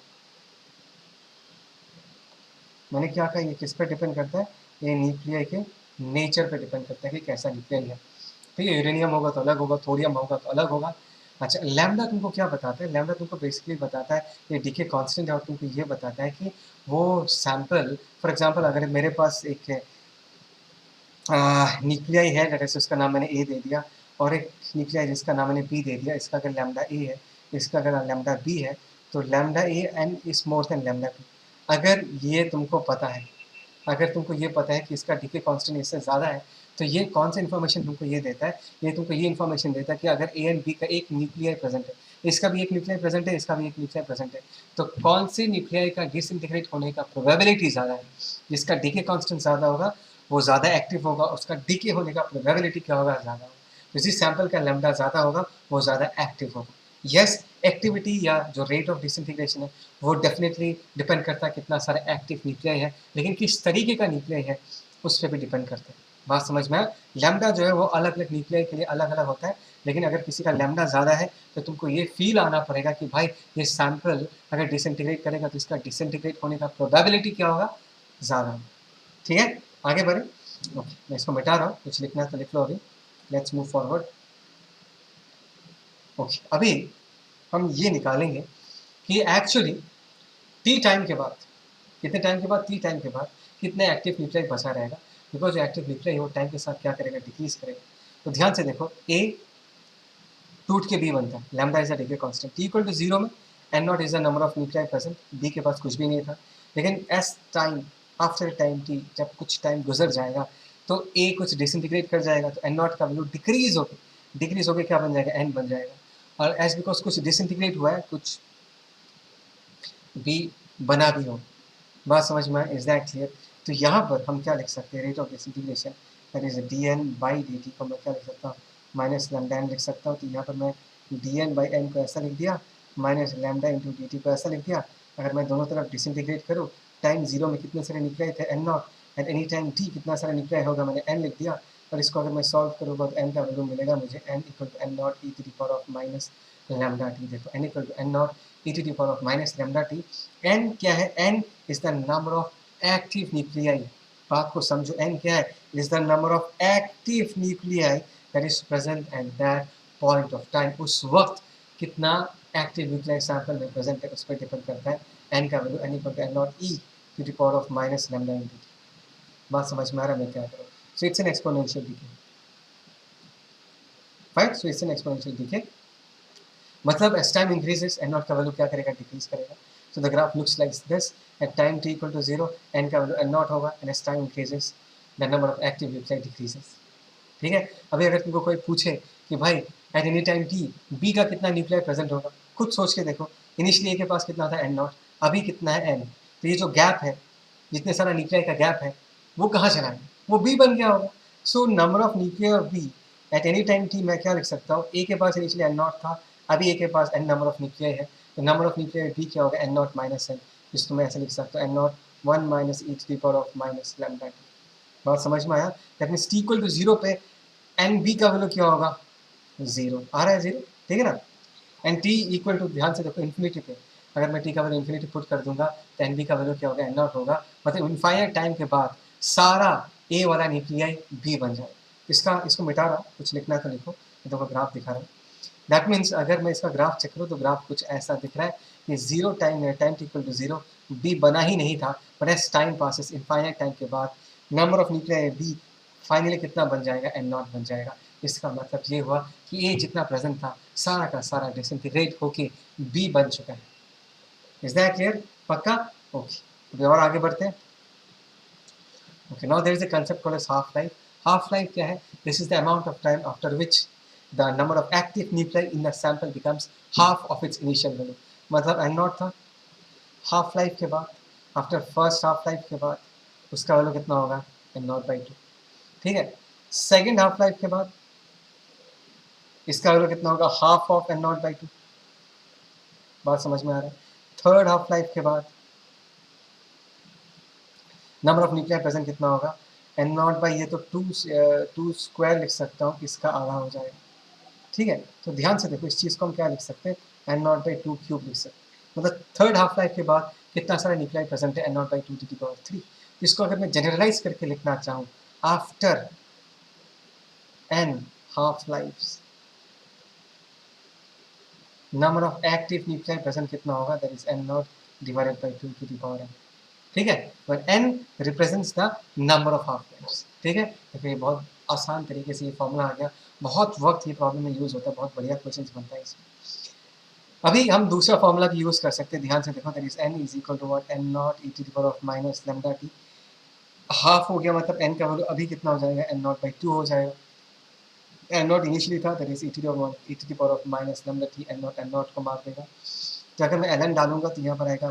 मैंने क्या कहा, ये किस पर डिपेंड करता है, ये न्यूक्लियाई के नेचर पर डिपेंड करता है कि कैसा न्यूक्लियाई है। ठीक है, यूरेनियम होगा तो अलग होगा, थोरियम होगा तो अलग होगा, अच्छा, लैम्डा तुमको क्या बताता है? लैम्डा तुमको बेसिकली बताता है ये डीके कांस्टेंट है और तुमको ये बताता है कि वो सैंपल, फॉर एग्जांपल अगर मेरे पास एक न्यूक्लियाई है, दैट इज उसका नाम मैंने ए दे दिया, और एक न्यूक्लियाई जिसका नाम मैंने बी दे दिया, इसका अगर लैम्डा ए है, इसका अगर लैम्डा बी है, तो lambda A N is more than lambda B. अगर ये तुमको पता है, अगर तुमको ये पता है कि इसका डीके कांस्टेंट इससे ज़्यादा है, तो ये कौन सा इन्फॉर्मेशन तुमको ये देता है? ये तुमको ये इन्फॉर्मेशन देता है कि अगर ए एंड बी का एक न्यूक्लियाई प्रेजेंट है, इसका भी एक न्यूक्लियाई प्रेजेंट है, इसका भी एक न्यूक्लियाई प्रेजेंट है, तो कौन से न्यूक्लियाई का डिसइंटीग्रेट होने का प्रोबेबिलिटी ज़्यादा है? जिसका डीके कांस्टेंट ज़्यादा होगा वो ज़्यादा एक्टिव होगा, उसका डीके होने का प्रोबेबिलिटी क्या होगा? ज़्यादा होगा। तो जिस सैंपल का लैम्डा ज़्यादा होगा वो ज़्यादा एक्टिव होगा। यस, एक्टिविटी या जो रेट ऑफ डिसइंटीग्रेशन है वो डेफिनेटली डिपेंड करता है कितना सारा एक्टिव न्यूक्लियाई है, लेकिन किस तरीके का न्यूक्लियाई है उस पर भी डिपेंड करता है। बात समझ में आया? लैम्डा जो है वो अलग अलग न्यूक्लियाई के लिए अलग अलग होता है, लेकिन अगर किसी का लैम्डा ज़्यादा है तो तुमको ये फील आना पड़ेगा कि भाई ये सैंपल अगर डिसइंटीग्रेट करेगा तो इसका डिसइंटीग्रेट होने का प्रोबेबिलिटी क्या होगा? ज़्यादा होगा। ठीक है, आगे बढ़े। ओके, मैं इसको मिटा रहा हूँ, कुछ लिखना है तो लिख लो अभी। Let's move forward. ओके, अभी हम ये निकालेंगे कि एक्चुअली टी टाइम के बाद, कितने टाइम के बाद? टी टाइम के बाद कितने एक्टिव न्यूक्लियाई बचा रहेगा, बिकॉज जो एक्टिव न्यूक्लियाई है वो टाइम के साथ क्या करेगा? डिक्रीज करेगा। तो ध्यान से देखो, ए टूट के बी बनता है, lambda is a decay constant, t equal to zero में N not is the number of nuclei present, B के पास कुछ भी नहीं था, लेकिन as time, after time t, जब कुछ टाइम गुजर जाएगा तो ए कुछ डिसइंटीग्रेट कर जाएगा, तो एन नॉट का वैल्यू डिक्रीज होकर क्या बन जाएगा? एन बन जाएगा। और एस बिकॉज कुछ डिसइंटीग्रेट हुआ है, कुछ बी बना भी हो। बात समझ में आए? Is that clear? तो यहाँ पर हम क्या लिख सकते हैं? Rate of disintegration that is D N by D T को मैं क्या लिख सकता हूँ? माइनस लैम्डा एन लिख सकता हूँ। तो यहाँ पर मैं डी एन बाई एन को ऐसा लिख दिया, minus lambda into d T को ऐसा लिख दिया। अगर मैं दोनों तरफ डिसइंटीग्रेट करूँ, टाइम जीरो में कितने सारे निकले थे? N nought. At any time T कितना सारा निकला होगा? मैंने एन लिख दिया। और इसको अगर मैं सॉल्व करूँगा तो एन का वैल्यू मिलेगा मुझे N equal to N not E to the power of minus lambda t. देखो N equal to N not E to the power of minus lambda t. N क्या है? N is the number of active nuclei. बात को समझो, N क्या है? Is the number of active nuclei that is present at that point of time. उस वक्त कितना एक्टिव न्यूक्लियाई सैंपल में प्रेजेंट है उस पर डिपेंड करता है एन का value. N equal to N not E to the power of minus lambda into t. बात समझ में आ रहा है मैं क्या करूँ? So it's an exponential decay, right? So it's an exponential decay, मतलब as time increases N naught का वैल्यू क्या करेगा? डिक्रीज करेगा। So the graph looks like this. At time t equal to zero N का value N not होगा, and as time increases the number of active nuclei decreases. ठीक है, अभी अगर तुमको कोई पूछे कि भाई at any time T B का कितना न्यूक्लियाई प्रेजेंट होगा, खुद सोच के देखो। इनिशियली ए के पास कितना था? N nought. अभी कितना है? एन। तो ये जो गैप है, जितने सारा न्यूक्लियाई का गैप है, वो कहाँ चला गया? वो बी बन गया होगा। So number of nuclei of B at any time T मैं क्या लिख सकता हूँ? ए के पास इनिशियली एन नॉट था, अभी ए के पास एन नंबर ऑफ न्यूक्लियाई है, तो नंबर ऑफ न्यूक्लियाई बी क्या होगा? एन नॉट माइनस एन, जिसको मैं ऐसे लिख सकता हूँ N nought one minus E to the power of minus lambda T. बात समझ में आया? That means T equal to zero पे एन बी का वैल्यू क्या होगा? जीरो। आ रहा है जीरो? ठीक है ना? एंड टी इक्वल टू, ध्यान से देखो, इन्फिनिटी पे अगर मैं टी का वैल्यू इन्फिनिटी पुट कर दूंगा तो एन बी का वैल्यू क्या होगा? एन नॉट होगा। मतलब इनफाइनाइट टाइम के बाद सारा ए वाला न्यूक्लियाई बी बन जाए। इसको मिटा रहा हूँ, कुछ लिखना है तो लिखो, मैं तो ग्राफ दिखा रहा हूँ। दैट मीन्स अगर मैं इसका ग्राफ चेक करूँ तो ग्राफ कुछ ऐसा दिख रहा है कि जीरो टाइम में, time equal to zero, B बना ही नहीं था, but as time passes, infinite time के बाद number of nuclei B finally कितना बन जाएगा? एन नॉट बन जाएगा। इसका मतलब ये हुआ कि ए जितना प्रेजेंट था सारा का सारा डिसइंटीग्रेट होके बी बन चुका है। Is that clear? पक्का? ओके, अभी और आगे बढ़ते हैं। Okay, now there is a concept called as half life. हाफ लाइफ क्या है? This is the amount of time after which the number of active nuclei in the sample becomes half of its initial value. मतलब N nought था, half life के बाद, after first half life के बाद उसका वैल्यू कितना होगा? N nought by two. ठीक है, सेकेंड हाफ लाइफ के बाद इसका वैल्यू कितना होगा? Half of N nought by two. बात समझ में आ रहा है? थर्ड हाफ लाइफ के बाद नंबर ऑफ न्यूक्लियर प्रेजेंट कितना होगा? एन नॉट बाई, ये तो टू स्क्वायर लिख सकता हूँ, इसका आधा हो जाएगा। ठीक है, तो ध्यान से देखो, इस चीज़ को हम क्या लिख सकते हैं? N nought by two cube लिख सकते हैं। मतलब थर्ड हाफ लाइफ के बाद कितना सारा न्यूक्लियर प्रेजेंट है? N nought by two to the power three. इसको अगर मैं जनरलाइज करके लिखना चाहूँ, after N half life, number of active nuclei present कितना होगा, that is n nought divided by 2 to the power n, ठीक है। पर n represents the number of half lives, ठीक है। तो फिर बहुत आसान तरीके से ये फॉर्मूला आ गया, बहुत वक्त ये प्रॉब्लम में यूज होता है, बहुत बढ़िया क्वेश्चन बनता है इसमें। अभी हम दूसरा फॉर्मूला भी यूज कर सकते हैं, ध्यान से देखो, that is n is equal to what, n nought e to the power of minus lambda t, half हो गया मतलब n का वैल्यू अभी कितना हो जाएगा, n नॉट बाई 2 हो जाएगा। n नॉट इनिशियली था, that is e to the power of minus lambda t, n nought को मार देगा। तो अगर मैं ln डालूंगा तो यहाँ पर आएगा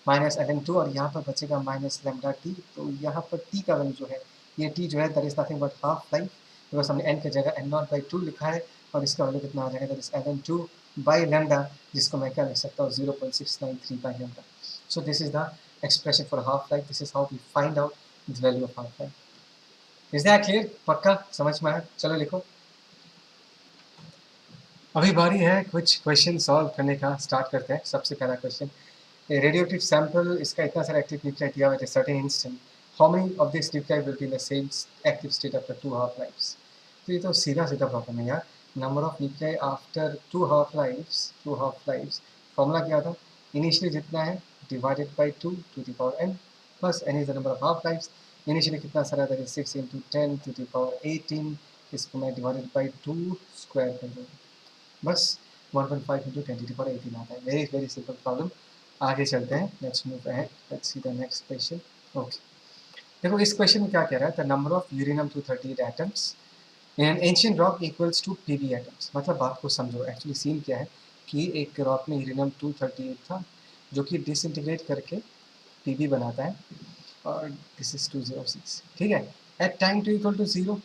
माइनस ln 2 और यहाँ पर बचेगा माइनस लैम्डा टी। तो यहाँ पर टी का वैल्यू जो है, ये टी जो है that is nothing but half life, because हमने n की जगह n नॉट बाई 2 लिखा है, और इसका वैल्यू कितना आ जाएगा, that is ln 2 by lambda, जिसको मैं क्या लिख सकता हूँ 0.693 by lambda. So this is the expression for half life, this is how we find out the value of half life. Is that clear, पक्का समझ में आया? चलो लिखो। अभी बारी है कुछ क्वेश्चन सॉल्व करने का, स्टार्ट करते हैं। सबसे पहला क्वेश्चन, a radioactive sample, इसका इतना सारा एक्टिव न्यूक्लियाई दिया हुआ है, certain instant, how many of this nuclei will be in the same active state after 2 half lives? तो ये तो सीधा सीधा प्रॉब्लम है यार। Number of nuclei after 2 half lives, formula क्या था, इनिशियली जितना है divided by 2 to the power n, plus n is the number of half lives. Initially कितना सारा, that is 6 into 10 to the power 18, इसको मैं डिवाइडेड बाई 2 स्क्वायर कर दूँगा, बस 1.5 इंटू 10 टू द पावर 18 आता है। Very very simple problem. आगे चलते हैं, let's move ahead, let's see the next question. Okay, देखो इस क्वेश्चन में क्या कह रहा है, the number of uranium 238 atoms in an ancient rock equals to PB atoms. मतलब बात को समझो, एक्चुअली सीन क्या है कि एक रॉक में यूरेनियम 238 था, जो कि डिसइंटीग्रेट करके पीबी बनाता है, और दिस इज 206, ठीक है। At time two equal to 0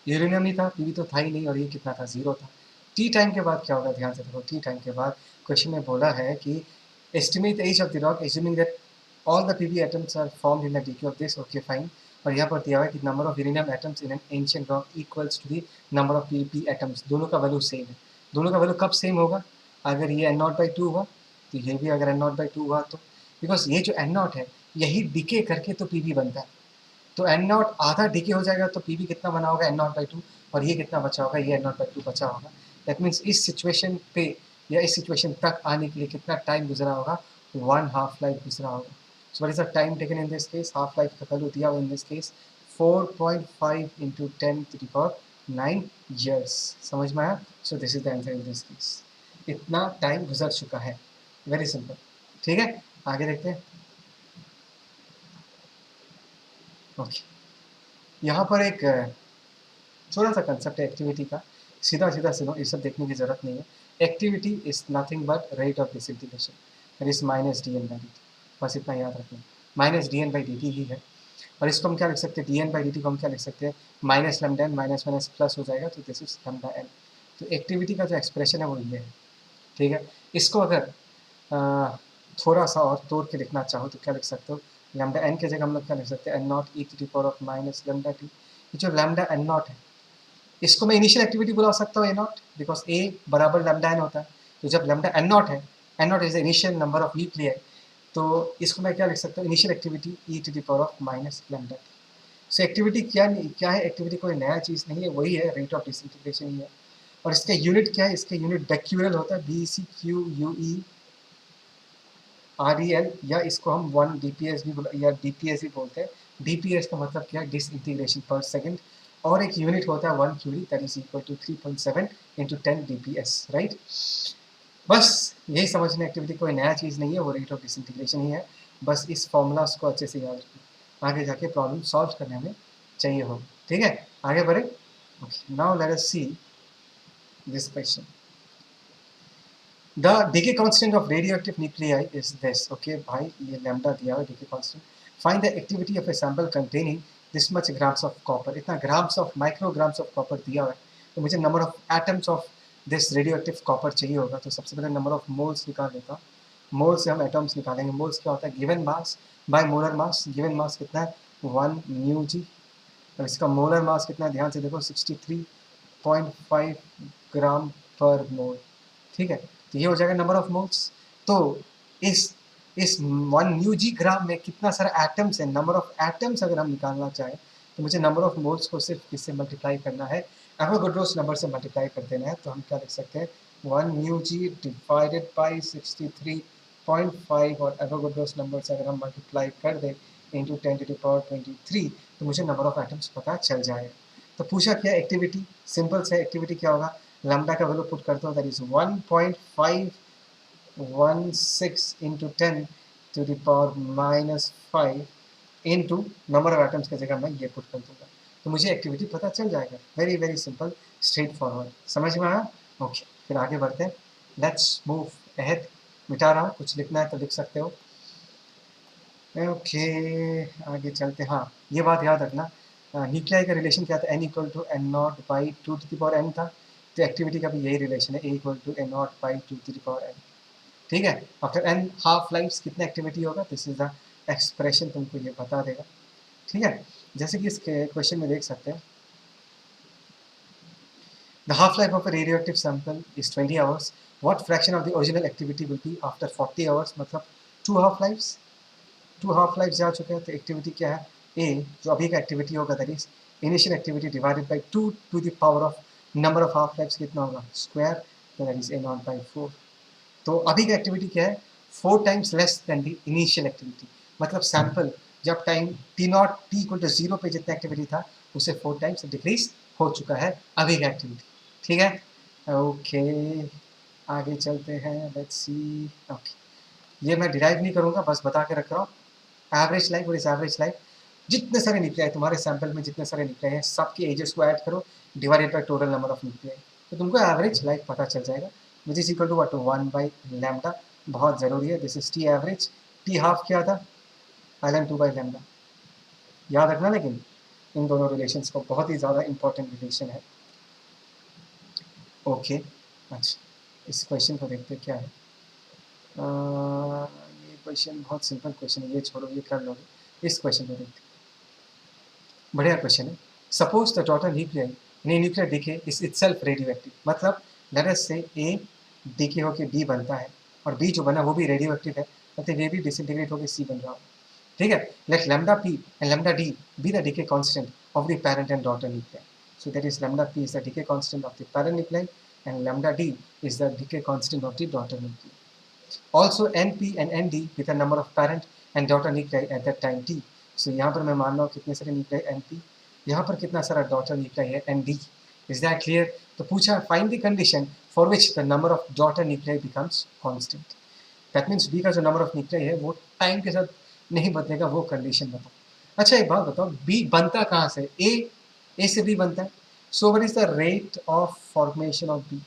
uranium ही था, पीबी तो था ही नहीं, और ये कितना था, 0 था। टी टाइम के बाद क्या होगा, ध्यान से देखो, टी टाइम के बाद क्वेश्चन में बोला है कि estimate the age of the rock assuming that all the Pb atoms are formed in the decay of this, okay fine। और यहाँ पर दिया हुआ है कि number of uranium atoms in an ancient rock equals to the number of Pb atoms, दोनों का value same है। दोनों का वैल्यू कब सेम होगा, अगर ये n नॉट बाई 2 हुआ तो ये भी अगर n नॉट बाई 2 हुआ, तो बिकॉज ये जो n नॉट है यही डिके करके तो Pb बनता है, तो n नॉट आधा डिके हो जाएगा तो Pb कितना बना होगा, n नॉट बाई 2, और ये कितना बचा होगा, ये n नॉट बाई 2 बचा होगा। दैट मीन्स इस सिचुएशन पे या इस सिचुएशन तक आने के लिए कितना टाइम गुजरा होगा, 1 हाफ लाइफ गुजरा होगा। So what is the time taken in this case, half life का वैल्यू दिया हुआ in this case 4.5 into 10 to the power 9 years. समझ में आया? So this is the answer in this case, इतना टाइम गुजर चुका है, वेरी सिंपल। ठीक है, आगे देखते हैं। ओके, यहाँ पर एक छोटा सा कंसेप्ट है एक्टिविटी का, सीधा सीधा सुनो, ये सब देखने की जरूरत नहीं है। Activity is nothing but rate of disintegration, that is minus d N by D t, बस इतना याद रखना, minus d N by D t ही है। और इसको हम क्या लिख सकते हैं, d N by D T को हम क्या लिख सकते हैं, minus lambda N, minus minus plus हो जाएगा, तो दिस इज लैम्डा एन। तो एक्टिविटी का जो एक्सप्रेशन है वो ये है, ठीक है। इसको अगर थोड़ा सा और तोड़ के लिखना चाहो तो क्या लिख सकते हो, लैम्डा एन की जगह हम लोग क्या लिख सकते हैं, N not E to the power of minus lambda T. ये जो लैम्डा एन नॉट है, इसको मैं इनिशियल एक्टिविटी बुला सकता हूँ ए नॉट, बिकॉज ए बराबर लैम्डा एन होता है। तो जब लैम्डा एन नॉट है, N not is the initial number of nuclei, तो इसको मैं क्या लिख सकता हूँ, initial activity E to the power of minus lambda T. So activity क्या है, एक्टिविटी कोई नया चीज़ नहीं है, वही है रेट ऑफ डिसइंटीग्रेशन ही है। और इसका यूनिट क्या है, इसका unit becquerel B C, Q U E R E L ई एल, या इसको हम 1 डी पी एस भी या डी पी एस भी बोलते हैं। डी पी एस का मतलब क्या है, डिसइंटीग्रेशन पर सेकेंड, और एक यूनिट होता है 1 curie, that is equal to 3.7 into 10 D P S, right. बस यही समझना, एक्टिविटी कोई नया चीज़ नहीं है, वो रेट ऑफ डिसइंटीग्रेशन ही है। बस इस फॉर्मूलाज को अच्छे से याद रखना, आगे जाके प्रॉब्लम सॉल्व करने में चाहिए हो। ठीक है, आगे बढ़े। Okay, now let us see this question. The decay constant of radioactive nuclei is this. Okay, भाई ये lambda दिया हुआ decay constant. Find the activity of a sample containing this much grams of copper. इतना grams of micrograms of copper दिया हुआ है, तो मुझे number of atoms of this radioactive copper चाहिए होगा। तो सबसे पहले number of moles निकाल लेता हूँ। moles से हम atoms निकालेंगे। moles क्या होता है, given mass by molar mass। given mass कितना है, 1 म्यू जी, और इसका मोलर मास कितना है, ध्यान से देखो 63.5 ग्राम पर मोल। ठीक है, तो ये हो जाएगा नंबर ऑफ मोल्स। तो इस 1 न्यूजी ग्राम में कितना सारा एटम्स है, नंबर ऑफ एटम्स अगर हम निकालना चाहें तो मुझे नंबर ऑफ मोल्स को सिर्फ किससे मल्टीप्लाई करना है, एवोगाड्रोस नंबर से मल्टीप्लाई कर देना है। तो हम क्या लिख सकते हैं, 1 म्यू जी डिवाइडेड बाई 63.5 और एवोगाड्रोस नंबर से अगर हम मल्टीप्लाई कर दें इंटू 10⁻23 तो मुझे नंबर ऑफ एटम्स पता चल जाएगा। तो पूछा क्या एक्टिविटी, सिंपल से एक्टिविटी क्या होगा, लैम्डा का वैल्यू पुट करता हूँ, that is 1.516 into 10⁻⁻5 into number of atoms की जगह मैं ये पुट कर दूंगा, तो मुझे एक्टिविटी पता चल जाएगा। Very very simple, straight forward, समझ में आया? ओके, फिर आगे बढ़ते हैं, लेट्स मूव अहेड। मिटा रहा हूँ, कुछ लिखना है तो लिख सकते हो। ओके, आगे चलते हैं। हाँ, ये बात याद रखना, न्यूक्लियाई का रिलेशन क्या था, n equal to N nought by 2⁻n था, तो एक्टिविटी का भी यही रिलेशन है, a equal to N nought by 2⁻n। ठीक है, आफ्टर n हाफ लाइफ कितना एक्टिविटी होगा, दिस इज द एक्सप्रेशन, तुमको ये बता देगा। ठीक है, जैसे कि इस क्वेश्चन में देख सकते हैं, the half life of a radioactive sample is 20 hours, what fraction of the original activity will be after 40 hours, मतलब 2 हाफ लाइफ जा चुके हैं, तो एक्टिविटी क्या है, ए जो अभी का एक्टिविटी होगा that is initial activity divided by 2 to the power of number of half life कितना होगा स्क्वायर, तो that is A nought by 4। तो अभी का एक्टिविटी क्या है, 4 times less than the initial activity, मतलब सैंपल जब time T nought T equal to 0 पे जितना एक्टिविटी था उसे 4 टाइम्स डिक्रीज हो चुका है अभी का एक्टिविटी। ठीक है, ओके, आगे चलते हैं, लेट्स सी। ओके, ये मैं डिराइव नहीं करूँगा, बस बता के रख रहा हूँ। Average life, what is average life, जितने सारे न्यूक्लियाई तुम्हारे सैंपल में जितने सारे न्यूक्लियाई हैं सबके एजेस को ऐड करो divided by total number of nuclei, तो तुमको एवरेज लाइफ पता चल जाएगा, which is equal to what, 1 by lambda. बहुत ज़रूरी है, this is T average, T half क्या था, ln 2 बाई लैम्डा, याद रखना, लेकिन इन दोनों रिलेशंस को, बहुत ही ज़्यादा इंपॉर्टेंट रिलेशन है। ओके, अच्छा, इस क्वेश्चन को देखते क्या है। ये क्वेश्चन बहुत सिंपल क्वेश्चन है, ये छोड़ो, ये कर लोगे। इस क्वेश्चन को देखते, बढ़िया क्वेश्चन है। Suppose the total nuclei in a nuclear decay is itself radioactive, मतलब let us say a DK होकर बी बनता है और बी जो बना वो भी रेडियो एक्टिव है, मतलब ये भी डिसइंटीग्रेट होकर सी बन रहा है। ठीक है, let lambda P and lambda D be the decay constant of the parent and daughter nuclei, so that is lambda p is the decay constant of the parent nuclei and lambda d is the decay constant of the daughter nuclei. Also np and nd with the number of parent and daughter nuclei at that time t. So यहाँ पर मैं मान रहा हूँ कितने सारे nuclei np, यहाँ पर कितना सारा daughter nuclei है nd. Is that clear? तो पूछा find the condition for which the number of daughter nuclei becomes constant. That means b का जो number of nuclei है वो टाइम के साथ नहीं बदलेगा, वो कंडीशन बताओ। अच्छा एक बात बताओ, b बनता कहाँ से, a से b बनता है, so what is the rate of formation of b,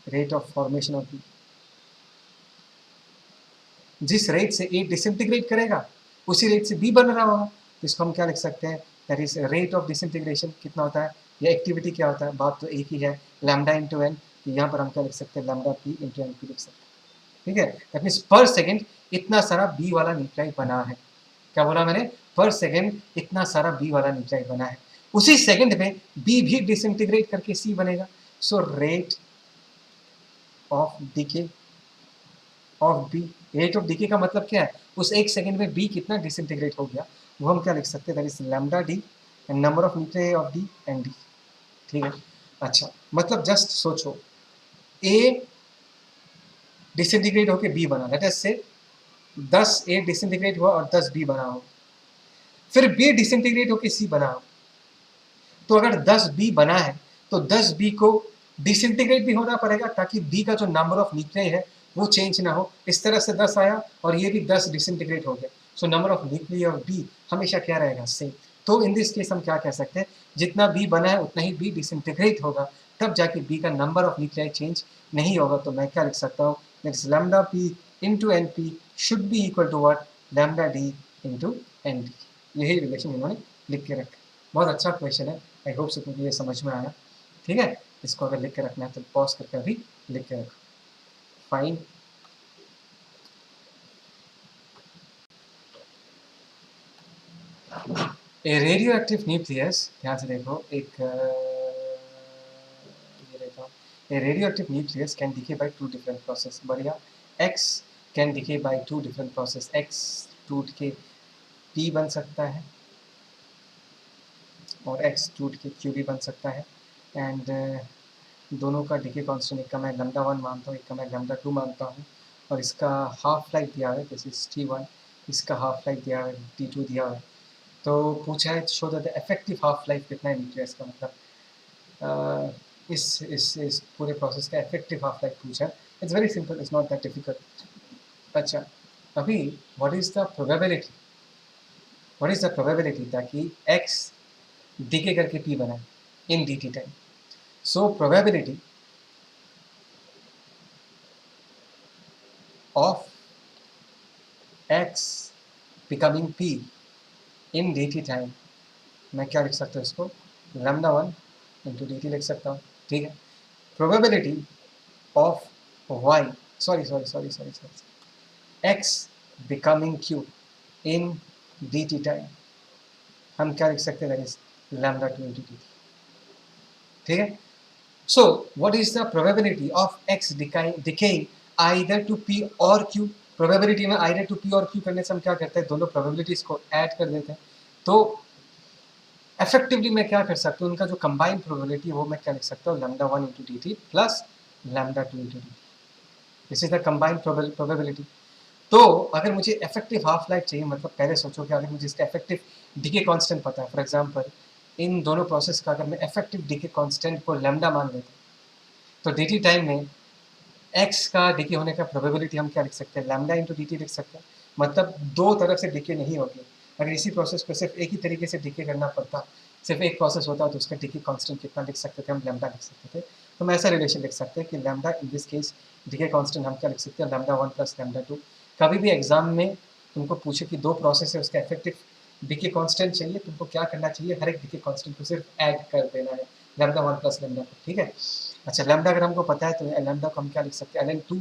rate of formation of b, जिस रेट से ए डिसइंटीग्रेट करेगा उसी रेट से बी बन रहा होगा, तो इसको हम क्या लिख सकते हैं, that is rate of disintegration कितना होता है, या एक्टिविटी क्या होता है, बात तो एक ही है, लैम्डा इंटू एन, यहाँ पर हम क्या लिख सकते हैं, lambda P into N P लिख सकते हैं। ठीक है, दैट मीन्स पर सेकेंड इतना सारा बी वाला न्यूक्लियाई बना है, क्या बोला मैंने, पर सेकेंड इतना सारा बी वाला न्यूक्लियाई बना है, उसी सेकेंड में बी भी डिसइंटीग्रेट करके सी बनेगा। So rate of decay of B, rate of decay का मतलब क्या है, उस एक सेकंड में बी कितना डिसइंटीग्रेट हो गया, वो हम क्या लिख सकते हैं, that is lambda D and number of nuclei of D and D. ठीक है, अच्छा, मतलब जस्ट सोचो, ए डिसइंटीग्रेट होकर बी बना, लेट अस से 10 ए डिसइंटीग्रेट हुआ और 10 बी बना हो, फिर बी डिसइंटीग्रेट होकर सी बना हो, तो अगर 10 बी बना है तो 10 बी को डिसइंटीग्रेट भी होना पड़ेगा ताकि बी का जो नंबर ऑफ न्यूक्लियाई है वो चेंज ना हो, इस तरह से 10 आया और ये भी 10 डिसइंटीग्रेट हो गया, so number of nuclei of B हमेशा क्या रहेगा, सेम। तो इन दिस केस हम क्या कह सकते हैं, जितना बी बना है उतना ही बी डिसइंटीग्रेट होगा, तब जाके बी का नंबर ऑफ न्यूक्लियाई चेंज नहीं होगा, तो मैं क्या लिख सकता हूँ, that is lambda P into N P should be equal to what, lambda D into N D. यही रिलेशन इन्होंने लिख के रखा। बहुत अच्छा क्वेश्चन है, आई होप से तुमको ये समझ में आया। ठीक है, इसको अगर लिख के रखना है तो पॉज करके अभी लिख के रखो, fine. A radioactive nucleus, ध्यान से देखो, एक ये लेता हूँ, a radioactive nucleus can decay by 2 different process, बढ़िया, X can decay by 2 different process, X टूट के पी बन सकता है और एक्स टूट के क्यू भी बन सकता है, एंड दोनों का डीके कांस्टेंट, एक का मैं λ1 मानता हूँ, एक का मैं λ2 मानता हूँ, और इसका हाफ लाइफ दिया हुआ है, दिस इज T1, इसका हाफ लाइफ दिया हुआ है, T2 दिया हुआ है। तो पूछा है show that the effective half life कितना है न्यूक्लियस का, मतलब इस पूरे प्रोसेस का इफेक्टिव हाफ लाइफ पूछा है। It's very simple, it's not that difficult. अच्छा, अभी what is the probability, what is the probability ताकि x डीके करके p बनाए इन dt time. So probability of x becoming p in dt time, मैं क्या लिख सकता हूँ इसको, λ1 इंटू dt लिख सकता हूँ, ठीक है। Probability of y, sorry x becoming q in dt time, हम क्या लिख सकते हैं, दैट इज λ2 इंटू dt, ठीक है। So what is the probability of x decaying either to p और q। प्रोबेबिलिटी में आइदर टू p और q करने से हम क्या करते हैं, दोनों प्रोबेबिलिटीज को ऐड कर देते हैं। तो इफेक्टिवली मैं क्या कर सकता हूँ, उनका जो कंबाइंड प्रोबेबिलिटी है वो मैं क्या लिख सकता हूँ, λ1 into d t plus λ2 into d t, this is the combined probability. तो अगर मुझे इफेक्टिव हाफ लाइफ चाहिए, मतलब पहले सोचो कि अगर मुझे इसका इफेक्टिव डीके कांस्टेंट पता है, फॉर एग्जांपल इन दोनों प्रोसेस का अगर मैं इफेक्टिव डीके कांस्टेंट को लैम्डा मान लेता हूँ, तो dt टाइम में x का डीके होने का प्रोबेबिलिटी हम क्या लिख सकते हैं, लैम्डा इंटू dt लिख सकते हैं। मतलब दो तरफ से डीके नहीं होगी। अगर इसी प्रोसेस को सिर्फ एक ही तरीके से डीके करना पड़ता, सिर्फ एक प्रोसेस होता तो उसका डीके कांस्टेंट कितना लिख सकते थे, हम लैम्डा लिख सकते थे। तो हम ऐसा रिलेशन लिख सकते हैं कि lambda in this case decay constant हम क्या लिख सकते हैं, λ1 प्लस λ2। कभी भी एग्जाम में तुमको पूछे कि दो प्रोसेस है उसका इफेक्टिव डीके कांस्टेंट चाहिए, तुमको क्या करना चाहिए, हर एक डीके कांस्टेंट को सिर्फ ऐड कर देना है, λ1 प्लस λ2, ठीक है। अच्छा, लैम्डा अगर हमको पता है तो लैम्डा को हम क्या लिख सकते हैं, ln2,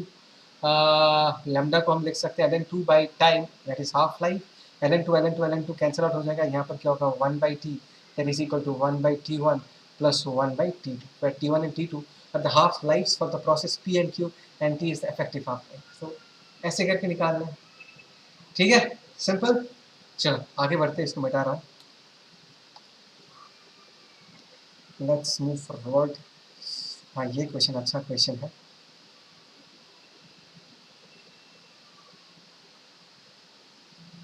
लैम्डा को हम लिख सकते हैं ln2 by time, that is half life. ln2 cancel out हो जाएगा, यहाँ पर क्या होगा 1 by T, that is equal to 1 by t1 plus 1 by t2, where t1 and t2 are the half lives for the process p and q and t is the effective half life। so ऐसे करके निकालना है, ठीक है, simple. चलो आगे बढ़ते हैं, इसको मिटा रहा हूँ, लेट्स मूव फॉरवर्ड। हाँ, ये क्वेश्चन अच्छा क्वेश्चन है।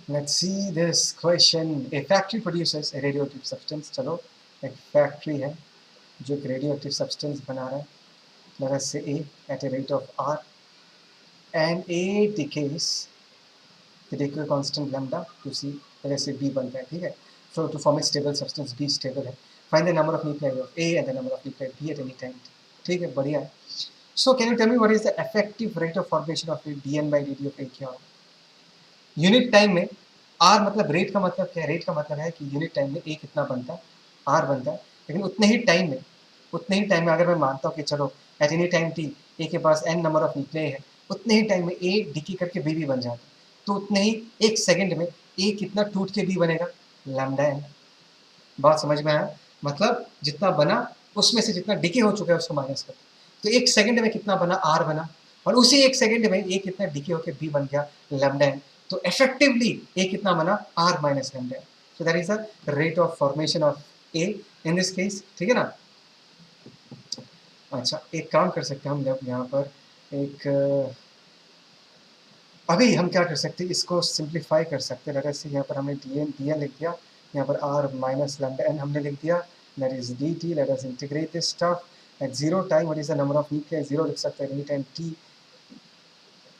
Let's see this question. A factory produces a radioactive substance। चलो, एक फैक्ट्री है जो एक रेडियोएक्टिव सब्सटेंस बना रहा है, let us say A at a rate of R and A decays the decay constant lambda to C, let us say B बनता है, ठीक है। So to form a stable substance, B stable है। Find the number of nuclei of A and the number of nuclei B at any time T, ठीक है, बढ़िया है। So can you tell me what is the effective rate of formation of dN by dt of A क्या होगा? Unit time में are, मतलब rate का मतलब क्या है, रेट का मतलब है कि यूनिट टाइम में ए कितना बनता है, आर बनता है। लेकिन उतने ही टाइम में अगर मैं मानता हूँ कि चलो eight any time T A के पास एन नंबर ऑफ न्यूक्लियाई है, उतने ही टाइम में ए डीके करके बी भी बन जाता है। तो उतने ही एक सेकंड में ए कितना टूट के बी बनेगा, लैम्डा एन। बात समझ में आया, मतलब जितना बना उसमें से जितना डीके हो चुका है उसको माइनस कर, तो एक सेकंड में कितना बना, आर बना, और उसी एक सेकंड में ए कितना डीके होकर बी बन गया, लैम्डा एन। तो इफेक्टिवली ए कितना बना, R minus lambda N. So that is the rate of formation of A in this case, ठीक है ना। अच्छा, एक काम कर सकते हैं हम जब यहाँ पर एक अभी हम क्या कर सकते हैं, इसको सिंप्लीफाई कर सकते हैं। जैसे यहाँ पर हमने डी एन लिख दिया, यहाँ पर आर माइनस लैम्डा एन हमने लिख दिया, that is D T. Let us integrate this stuff at zero time, what is the number of nuclei, zero लिख सकते हैं, एनी टाइम टी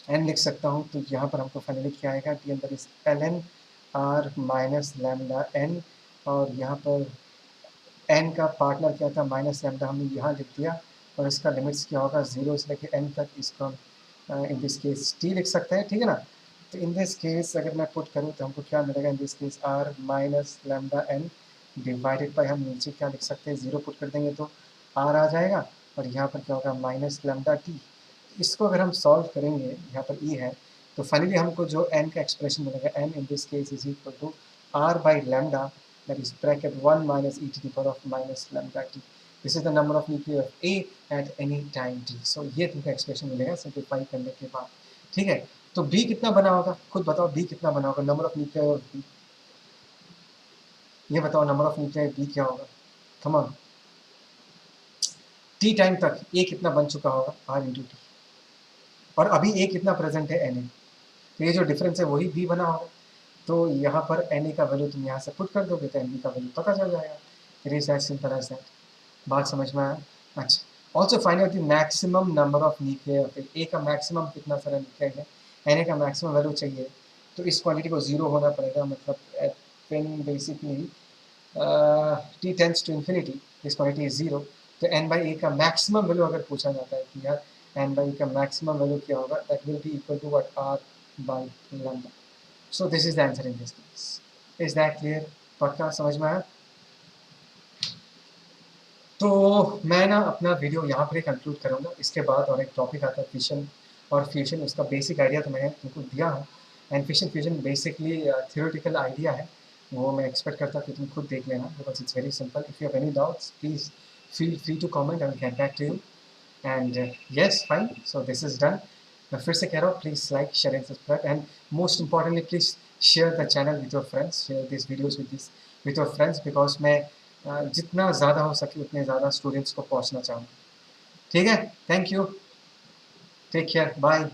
एन लिख सकता हूँ। तो यहाँ पर हमको फाइनली क्या आएगा, T N that is L N R minus lambda N, और यहाँ पर एन का पार्टनर क्या था, माइनस लैम्डा, हमने यहाँ लिख दिया, और इसका लिमिट्स क्या होगा, जीरो से लेकर एन तक, इसको इन दिस केस टी लिख सकते हैं, ठीक है ना। तो इन दिस केस अगर मैं पुट करूँ तो हमको क्या मिलेगा, in this case R minus lambda N divided by, हम नीचे क्या लिख सकते हैं, जीरो पुट कर देंगे तो आर आ जाएगा, और यहाँ पर क्या होगा, माइनस लैम्डा टी। इसको अगर हम सॉल्व करेंगे, यहाँ पर ई है, तो फाइनली हमको जो एन का एक्सप्रेशन मिलेगा, N in this case is equal to R by lambda, that is bracket 1 minus E to the power of minus lambda t. This is the number of nuclear of A at any time t. So ये तुमका expression मिलेगा simplify करने के बाद, ठीक है। तो B कितना बना होगा, खुद बताओ बी कितना बना होगा, number of nuclear of B, ये बताओ नंबर ऑफ न्यूक्लियर बी क्या होगा, कम ऑन। टी टाइम तक ए कितना बन चुका होगा, आर इंटू टी, और अभी ए कितना प्रेजेंट है, एन ए, तो ये जो डिफरेंस है वही बी बना होगा। तो यहाँ पर एन ए का वैल्यू तुम यहाँ से पुट कर दोगे तो एन बी का वैल्यू पता चल जाएगा। It is as simple as that. बात समझ में आया? अच्छा, also find out the maximum number of nuclear. A का मैक्सिमम कितना सारा न्यूक्लियर है, एन ए का मैक्सिमम वैल्यू चाहिए, तो इस क्वांटिटी को जीरो होना पड़ेगा, मतलब when basically T tends to infinity, this quantity is zero, तो एन बाई ए का मैक्सिमम वैल्यू अगर पूछा जाता है कि यार एन बाई ए का मैक्सिमम वैल्यू क्या होगा, that will be equal to what, R by lambda. So this is the answer in this case. Is that clear? पक्का समझ में आया? तो मैं ना अपना वीडियो यहाँ पर ही कंक्लूड करूँगा। इसके बाद और एक टॉपिक आता है फिशन और फ्यूजन। उसका बेसिक आइडिया तो मैंने तुमको दिया है, and fission fusion basically theoretical idea है, वो मैं एक्सपेक्ट करता हूँ कि तुम खुद देख लेना, because it's very simple. If you have any doubts please feel free to comment, I will get back to you. And yes fine, so this is done. मैं फिर से कह रहा हूँ, please like share and subscribe, and most importantly please share the channel with your friends, share this videos with your friends, because मैं जितना ज़्यादा हो सके उतने ज़्यादा स्टूडेंट्स को पहुँचना चाहूँगा। ठीक है, thank you, take care, bye.